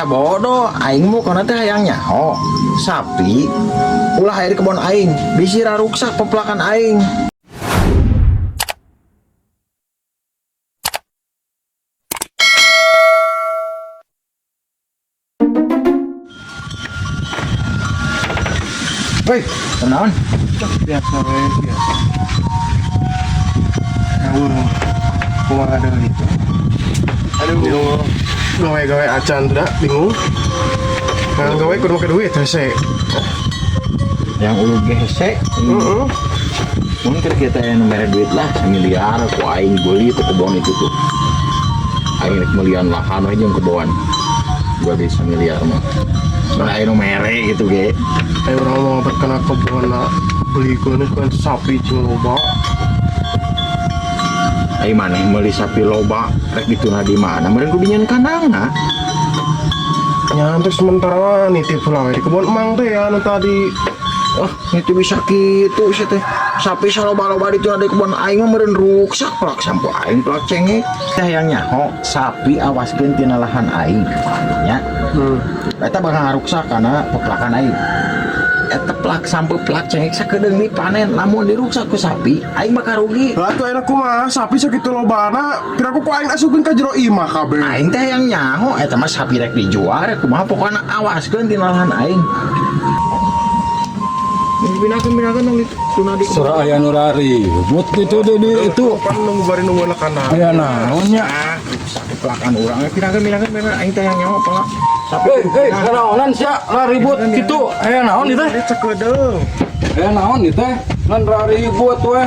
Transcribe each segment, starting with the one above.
bodoh aing mau karena teh hayang nyaho sapi ulah air kebon aing bisi raruksak peplakan aing. Woi, kenaon? Biasa we, biasa. Ngawur, kumaha ada itu. Aduh, bingung. Gawe-gawe acan tidak bingung. Nah, gawe kudu make duit hese. Yang ulu gesek. Mungkin kita yang nomor duit lah miliar ku aing beli tuh kebon itu tuh. Aing rek melian lahan aja yang kebon. Gua bisa miliar mah. Mun aing mere gitu ge. Ayo orang mau berkena kebun nak beli kunis kan sapi cing loba. Aing maneh meuli sapi loba rek dituna di mana? Meureun ku binyan kandangna. Nyantai sementara nitip pula we di kebun emang teh anu tadi. Oh, itu bisa gitu sih teh. Sapi saloba-loba dituna di kebun aing mah meureun ruksak plak sampo aing plak cengek. Teh yang nyaho sapi awaskeun tina lahan aing. Nya. Eta bakal ngaruksak kana peplakan aing. Eta plak sampai plak cengek sakedeung dipanen lamun diruksak ku sapi aing bakal rugi. Lah tuh enak kumaha sapi sakitu lobana kira ku aing asupkeun ka jero imah kabeh. Aing teh yang nyaho eta mah sapi rek dijual rek kumaha pokona awaskeun tina lahan aing. Binakeun nang dituna di Surah aya nurari but gitu di itu kan nunggu bari nunggu lakana. aya naonnya sapi pelakan urang binakeun bener aing teh yang nyaho pala sapi. kanaonan sia lah ribut gitu aya naon ieu teh Cekedeung. aya naon ieu teh ngan ribut we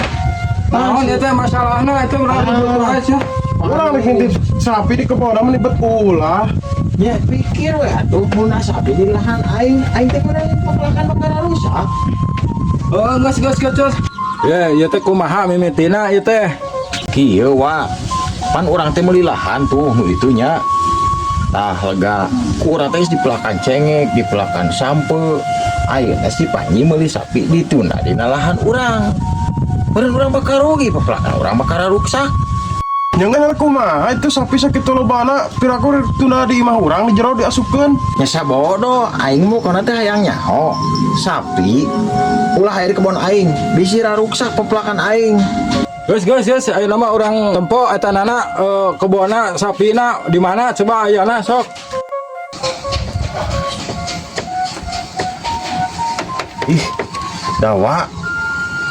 naon ieu teh masalahna itu ribut wae sia Orang ngintip sapi di kebun menibet ulah. Ya pikir we atuh mun sapi di lahan aing teh meureun peplakan bakal rusak. oh geus ya ieu teh kumaha mimitina ieu teh Kieu wa pan urang teh meuli lahan tuh nu itunya. Tah lega ku urang teh di pelakan cengek, di pelakan sampe. Ayeuna si Panji meuli sapi dituna dina lahan urang. Meureun urang bakal rugi peplakan urang bakal ruksak. Jangan kumaha itu sapi sakitu lobana piraku tuna di imah urang di jero diasupkeun. Nya sabodoh aing mah kana teh hayang nyaho sapi ulah air kebon aing bisi raruksak peplakan aing. Geus ayeuna mah urang tempo eta nana kebona sapina di mana coba ayeuna sok Ih, dawa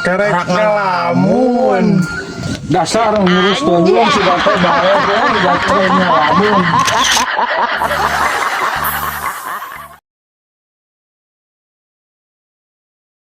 Kerek ngelamun. dasar ngurus tunjung si bapak bae we lamun